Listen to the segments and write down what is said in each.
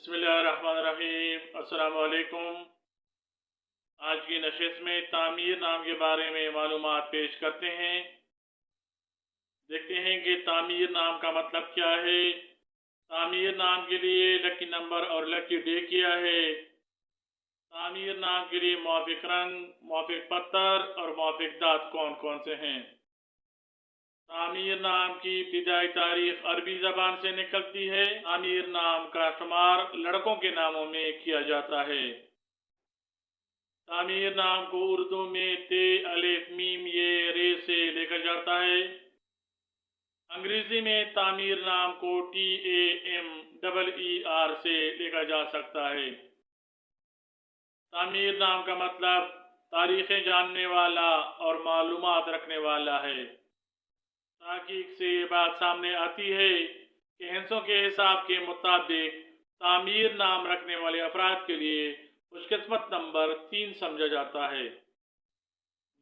बिस्मिल्लाहिर्रहमानिर्रहीम। अस्सलाम वालेकुम। आज की नशिस्त में तामीर नाम के बारे में मालूमात पेश करते हैं। देखते हैं कि तामीर नाम का मतलब क्या है। तामीर नाम के लिए लकी नंबर और लकी डे क्या है। तामीर नाम के लिए मुआफिक रंग, मुआफिक पत्थर और मुआफिक दांत कौन कौन से हैं। तामीर नाम की इब्तिदाई तारीख अरबी ज़बान से निकलती है। तामीर नाम का शुमार लड़कों के नामों में किया जाता है। तामीर नाम को उर्दू में ते, अलिफ, मीम, ये, रे से लिखा जाता है। अंग्रेजी में तामीर नाम को TAMEER से लिखा जा सकता है। तामीर नाम का मतलब तारीखें जानने वाला और मालूमात रखने वाला है। ताकीक से ये बात सामने आती है कि हिंसों के हिसाब के मुताबिक तामीर नाम रखने वाले अफराद के लिए खुशकिस्मत नंबर 3 समझा जाता है।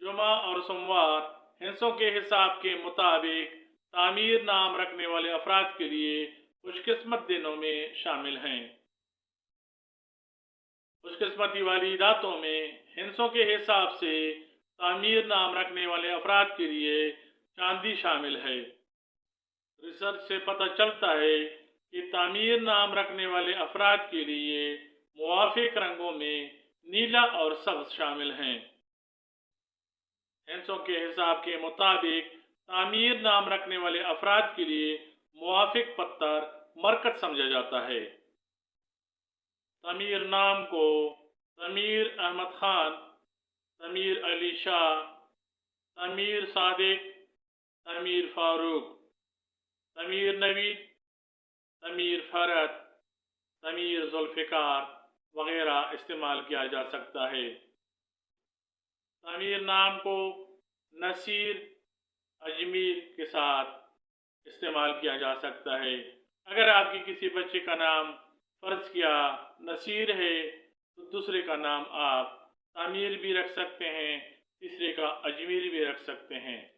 जुमा और सोमवार हिंसों के हिसाब के मुताबिक तामीर नाम रखने वाले अफराद के लिए खुशकिस्मत दिनों में शामिल हैं। खुशकिस्मती वाली रातों में हिंसों के हिसाब से तामीर नाम रखने वाले अफराद के लिए चांदी शामिल है। रिसर्च से पता चलता है कि तामीर नाम रखने वाले अफराद के लिए मुआफिक रंगों में नीला और सब्ज शामिल हैं। हिंसों के हिसाब के मुताबिक तामीर नाम रखने वाले अफराद के लिए मुआफिक पत्थर मरकत समझा जाता है। तमीर नाम को तमीर अहमद खान, तमीर अली शाह, तमीर सादिक, तमीर फारूक, तमीर नवीद, तमीर फरत, तमीर जुल्फ़िकार वगैरह इस्तेमाल किया जा सकता है। तमीर नाम को नसीर, अजमीर के साथ इस्तेमाल किया जा सकता है। अगर आपके किसी बच्चे का नाम फ़र्ज किया नसीर है तो दूसरे का नाम आप तामीर भी रख सकते हैं, तीसरे का अजमीर भी रख सकते हैं।